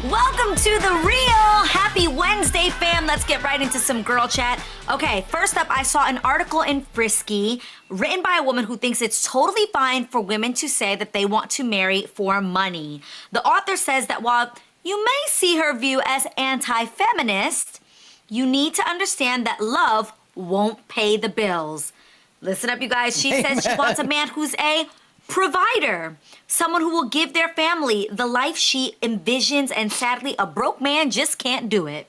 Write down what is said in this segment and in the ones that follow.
Welcome to The Real. Happy Wednesday, fam. Let's get right into some girl chat. Okay, first up, I saw an article in Frisky written by a woman who thinks it's totally fine for women to say that they want to marry for money. The author says that while you may see her view as anti-feminist, you need to understand that love won't pay the bills. Listen up, you guys. She says she wants a man who's a provider, someone who will give their family the life she envisions, and sadly, a broke man just can't do it.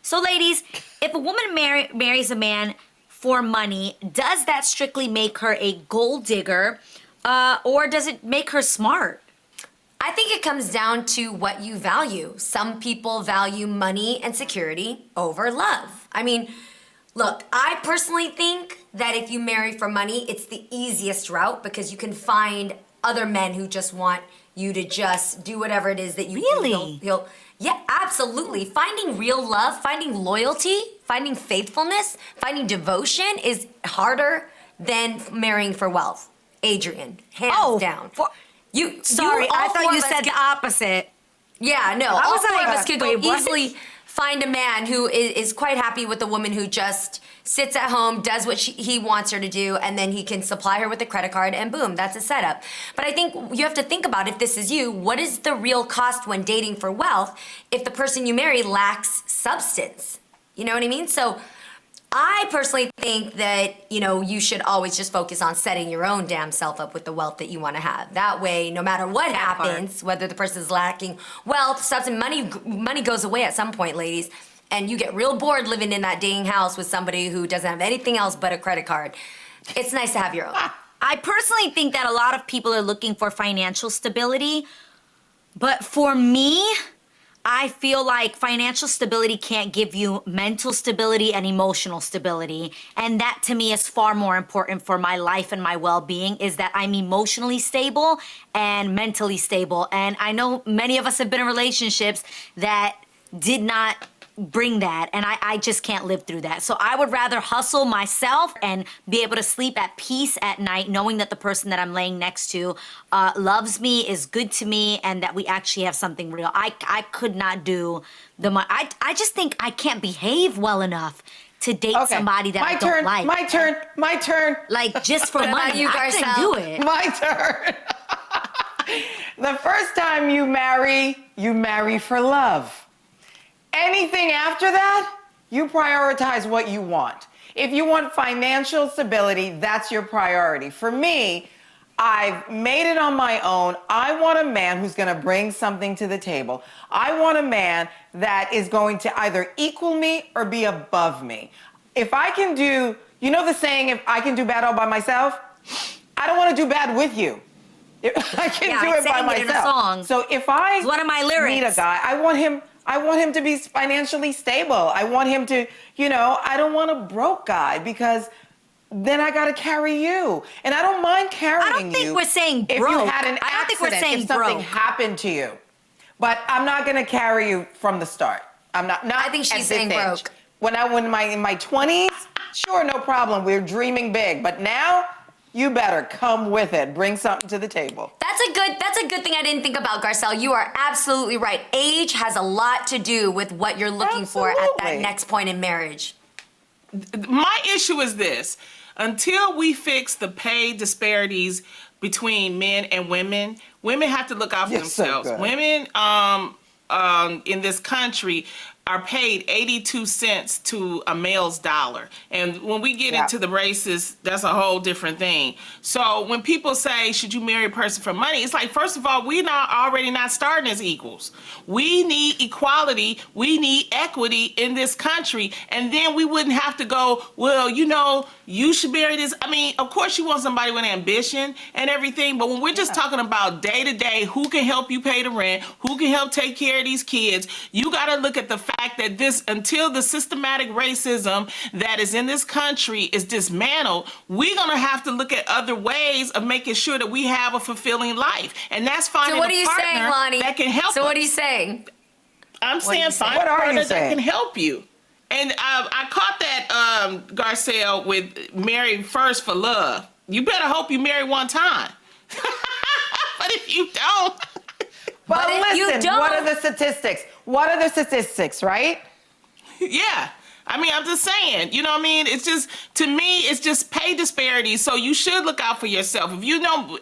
So ladies, if a woman marries a man for money, does that strictly make her a gold digger, or does it make her smart? I think it comes down to what you value. Some people value money and security over love. I mean, look, I personally think that if you marry for money, it's the easiest route because you can find other men who just want you to just do whatever it is that you Really? Yeah, absolutely. Finding real love, finding loyalty, finding faithfulness, finding devotion is harder than marrying for wealth. Adrian, hands down. Sorry, I thought you said the opposite. Yeah, no. I All was four like, of us could go wait, what? easily find a man who is quite happy with a woman who just sits at home, does what he wants her to do, and then he can supply her with a credit card, and boom, that's a setup. But I think you have to think about, if this is you, what is the real cost when dating for wealth if the person you marry lacks substance? You know what I mean? So I personally think that, you should always just focus on setting your own damn self up with the wealth that you want to have. That way, no matter what happens, whether the person is lacking wealth, substance, money goes away at some point, ladies, and you get real bored living in that dang house with somebody who doesn't have anything else but a credit card. It's nice to have your own. I personally think that a lot of people are looking for financial stability, but for me, I feel like financial stability can't give you mental stability and emotional stability. And that to me is far more important for my life and my well-being, is that I'm emotionally stable and mentally stable. And I know many of us have been in relationships that did not bring that, and I just can't live through that. So I would rather hustle myself and be able to sleep at peace at night, knowing that the person that I'm laying next to loves me, is good to me, and that we actually have something real. I could not do the money. I just think I can't behave well enough to date somebody that I don't like. My turn. Like, just for What about money, you, I couldn't Garcelle? do it. My turn. The first time you marry for love. Anything after that, you prioritize what you want. If you want financial stability, that's your priority. For me, I've made it on my own. I want a man who's going to bring something to the table. I want a man that is going to either equal me or be above me. If I can do, the saying, if I can do bad all by myself, I don't want to do bad with you. I can do it by myself. In a song. So if I It's one of my lyrics. meet a guy, I want him to be financially stable. I want him to, I don't want a broke guy, because then I got to carry you. And I don't mind carrying you. I don't think we're saying broke. If you had an accident, I don't think we're saying if something broke. happened to you. But I'm not going to carry you from the start. I'm not I think she's saying broke. When in my 20s, sure, no problem. We're dreaming big. But now, you better come with it. Bring something to the table. That's a good thing I didn't think about, Garcelle. You are absolutely right. Age has a lot to do with what you're looking for at that next point in marriage. My issue is this. Until we fix the pay disparities between men and women have to look out for themselves. So women in this country are paid 82 cents to a male's dollar. And when we get into the races, that's a whole different thing. So when people say, should you marry a person for money? It's like, first of all, we're already not starting as equals. We need equality. We need equity in this country. And then we wouldn't have to go, well, you should marry this. I mean, of course you want somebody with ambition and everything, but when we're just talking about day to day, who can help you pay the rent, who can help take care of these kids, you got to look at the fact that until the systematic racism that is in this country is dismantled, we're going to have to look at other ways of making sure that we have a fulfilling life. And that's finding a partner that can help us. So what are you saying? I'm saying find a partner that can help you. And I caught that, Garcelle, with marry first for love. You better hope you marry one time. What if you don't? But if you listen, don't- what are the statistics? What are the statistics, right? Yeah. I mean, I'm just saying, you know what I mean? It's just, to me, it's just pay disparities. So you should look out for yourself. If you know,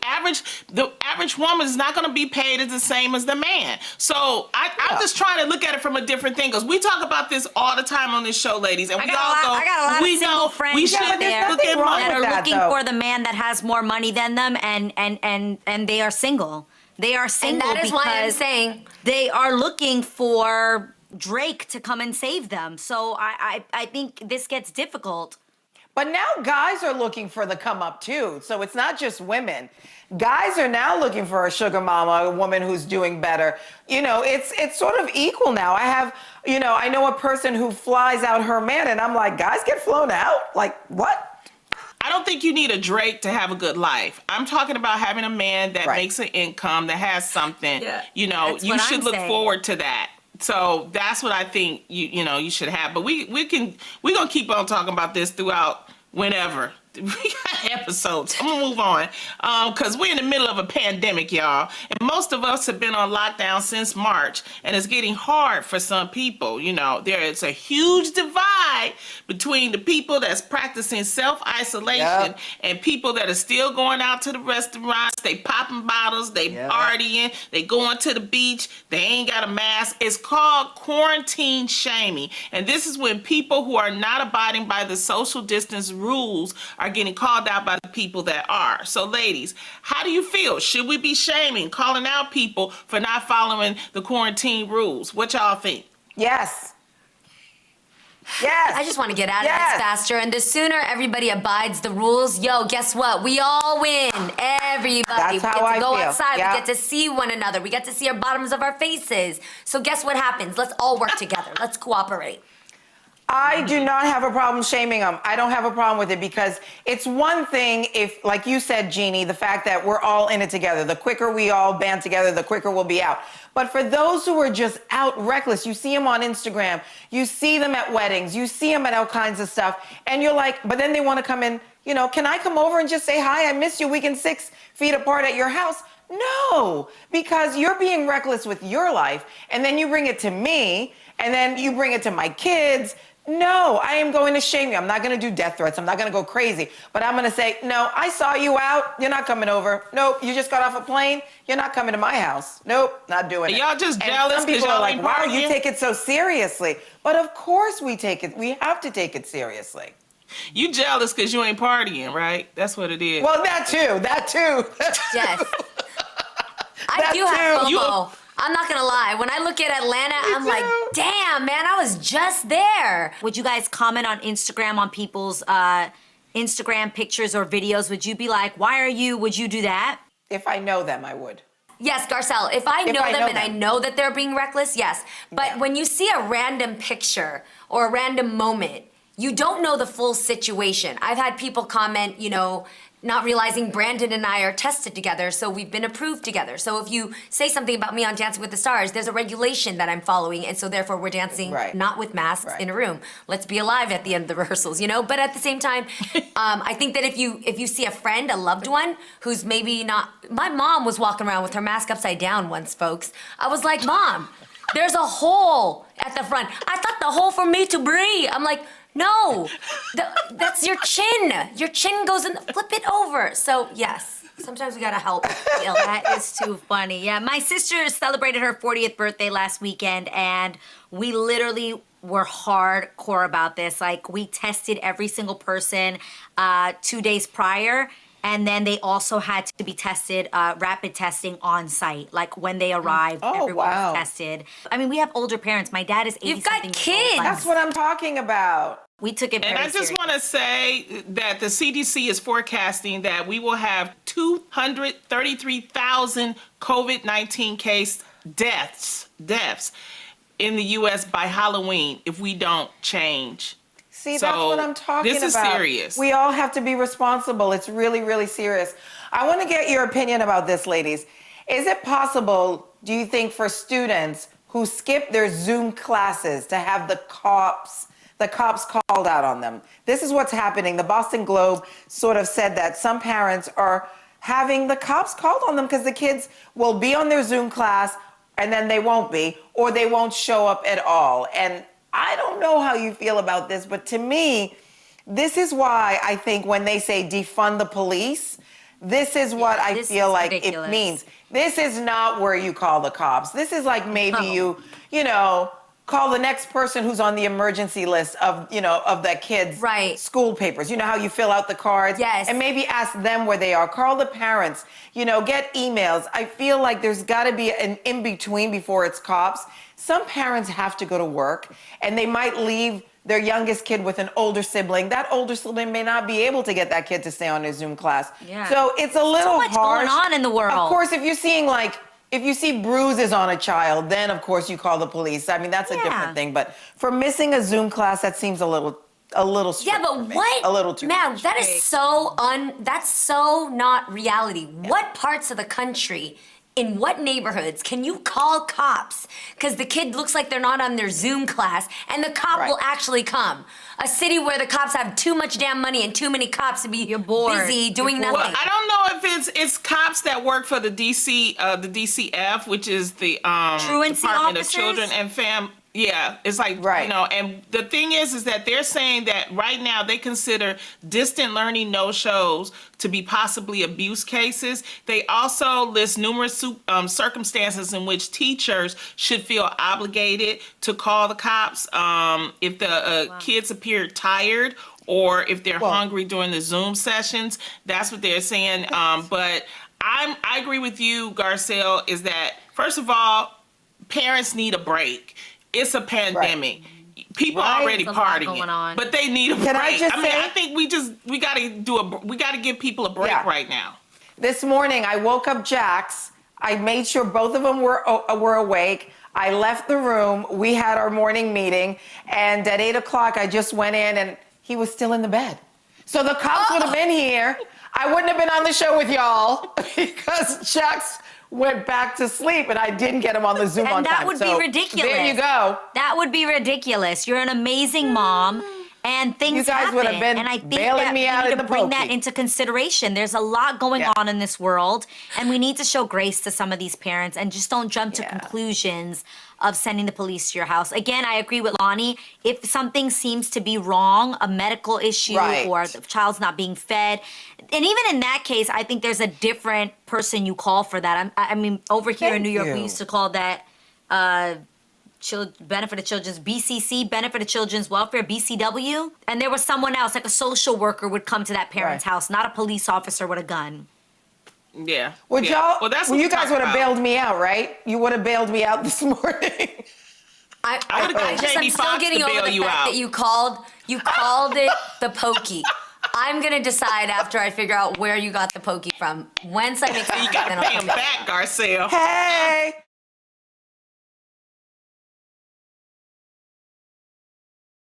the average woman is not going to be paid as the same as the man. So I'm just trying to look at it from a different thing, because we talk about this all the time on this show, ladies. And I got a lot of single friends we should out there look at wrong that with are that, looking though. for the man that has more money than them, and they are single. They are And single that is why I'm because saying, they are looking for Drake to come and save them. So I think this gets difficult. But now guys are looking for the come up too. So it's not just women. Guys are now looking for a sugar mama, a woman who's doing better. You know, it's sort of equal now. I know a person who flies out her man, and I'm like, guys get flown out? Like, what? I don't think you need a Drake to have a good life. I'm talking about having a man that makes an income, that has something. Yeah, you know, that's you what should I'm look saying. forward to that. So that's what I think you should have. But we're gonna keep on talking about this throughout whenever. We got episodes. I'm gonna move on because we're in the middle of a pandemic, y'all, and most of us have been on lockdown since March, and it's getting hard for some people. You know, there is a huge divide between the people that's practicing self-isolation and people that are still going out to the restaurants. They popping bottles, they partying, they going to the beach, they ain't got a mask. It's called quarantine shaming, and this is when people who are not abiding by the social distance rules are getting called out by the people that are. So ladies, how do you feel? Should we be shaming, calling out people for not following the quarantine rules? What y'all think? Yes. Yes. I just want to get out of this faster. And the sooner everybody abides the rules, guess what? We all win. Everybody. That's we how get I to go feel. outside. Yeah. We get to see one another. We get to see our bottoms of our faces. So guess what happens? Let's all work together. Let's cooperate. I do not have a problem shaming them. I don't have a problem with it, because it's one thing if, like you said, Jeannie, the fact that we're all in it together. The quicker we all band together, the quicker we'll be out. But for those who are just out reckless, you see them on Instagram, you see them at weddings, you see them at all kinds of stuff, and you're like, but then they want to come in, can I come over and just say, hi, I miss you, we can 6 feet apart at your house? No, because you're being reckless with your life, and then you bring it to me, and then you bring it to my kids. No, I am going to shame you. I'm not going to do death threats. I'm not going to go crazy. But I'm going to say, no, I saw you out. You're not coming over. Nope, you just got off a plane. You're not coming to my house. Nope, not doing it. Y'all just And jealous some because people are y'all like, ain't wow, you partying? take it so seriously. But of course we take it. We have to take it seriously. You jealous because you ain't partying, right? That's what it is. Well, that too. That too. Yes. I That do have too. FOMO. I'm not going to lie. When I look at Atlanta, I'm like, damn, man, I was just there. Would you guys comment on Instagram on people's Instagram pictures or videos? Would you be like, would you do that? If I know them, I would. Yes, Garcelle, if I know them and I know that they're being reckless, yes. But when you see a random picture or a random moment, you don't know the full situation. I've had people comment, not realizing Brandon and I are tested together, so we've been approved together. So if you say something about me on Dancing with the Stars, there's a regulation that I'm following, and so therefore we're dancing not with masks in a room. Let's be alive at the end of the rehearsals, But at the same time, I think that if you see a friend, a loved one, who's maybe not... My mom was walking around with her mask upside down once, folks. I was like, Mom, there's a hole at the front. I thought the hole for me to breathe. I'm like... No, that's your chin. Your chin goes in, flip it over. So yes, sometimes we gotta help. That is too funny. Yeah, my sister celebrated her 40th birthday last weekend, and we literally were hardcore about this. Like, we tested every single person 2 days prior, and then they also had to be tested, rapid testing on site. Like, when they arrived, everyone was tested. I mean, we have older parents. My dad is 80-something. You've got kids. That's what I'm talking about. We took it very And I just serious. want to say that the CDC is forecasting that we will have 233,000 COVID-19 deaths in the U.S. by Halloween if we don't change. See, that's what I'm talking about. This is serious. We all have to be responsible. It's really, really serious. I want to get your opinion about this, ladies. Is it possible, do you think, for students who skip their Zoom classes to have the cops called out on them? This is what's happening. The Boston Globe sort of said that some parents are having the cops called on them because the kids will be on their Zoom class and then they won't be, or they won't show up at all. And I don't know how you feel about this, but to me, this is why I think when they say defund the police, this is what I feel like ridiculous. it means. This is not where you call the cops. This is like maybe you know, call the next person who's on the emergency list of, you know, of that kid's school papers. You know how you fill out the cards? Yes. And maybe ask them where they are. Call the parents, you know, get emails. I feel like there's got to be an in-between before it's cops. Some parents have to go to work and they might leave their youngest kid with an older sibling. That older sibling may not be able to get that kid to stay on their Zoom class. Yeah. So it's a little so much harsh. going on in the world. Of course, if you're seeing if you see bruises on a child, then of course you call the police. I mean, that's a different thing. But for missing a Zoom class, that seems a little strict. Yeah, but what? A little too Man, much. that is that's so not reality. What parts of the country, in what neighborhoods can you call cops because the kid looks like they're not on their Zoom class and the cop will actually come? A city where the cops have too much damn money and too many cops to be busy doing nothing. Well, I don't know if it's cops that work for the DCF, which is the Truancy Department officers? of Children and Fam. Yeah, it's like, you know, and the thing is that they're saying that right now they consider distant learning no-shows to be possibly abuse cases. They also list numerous circumstances in which teachers should feel obligated to call the cops if the kids appear tired or if they're hungry during the Zoom sessions. That's what they're saying. But I agree with you, Garcelle, is that, first of all, parents need a break. It's a pandemic. People are already partying, but they need a break. I think we gotta give people a break right now. This morning, I woke up Jax. I made sure both of them were awake. I left the room. We had our morning meeting, and at 8 o'clock, I just went in, and he was still in the bed. So the cops would have been here. I wouldn't have been on the show with y'all because Jax went back to sleep and I didn't get him on the Zoom on time. And that would be ridiculous. There you go. That would be ridiculous. You're an amazing mom. And things You guys happen. would have been and I think bailing that me we out need in to the bring that pokey. into consideration. There's a lot going on in this world, and we need to show grace to some of these parents and just don't jump to conclusions of sending the police to your house. Again, I agree with Lonnie. If something seems to be wrong, a medical issue or the child's not being fed, and even in that case, I think there's a different person you call for that. I mean, over here in New York, we used to call that Benefit of Children's BCC, Benefit of Children's Welfare, BCW. And there was someone else, like a social worker would come to that parent's house, not a police officer with a gun. Yeah. Would y'all, Well, that's well, what you guys would have bailed me out, right? You would have bailed me out this morning. I would have got Jamie I'm still Foxx getting to over bail the you fact out. that you called it the pokey. I'm gonna decide after I figure out where you got the pokey from. Once I make You gotta pay him back, Garcelle. Hey.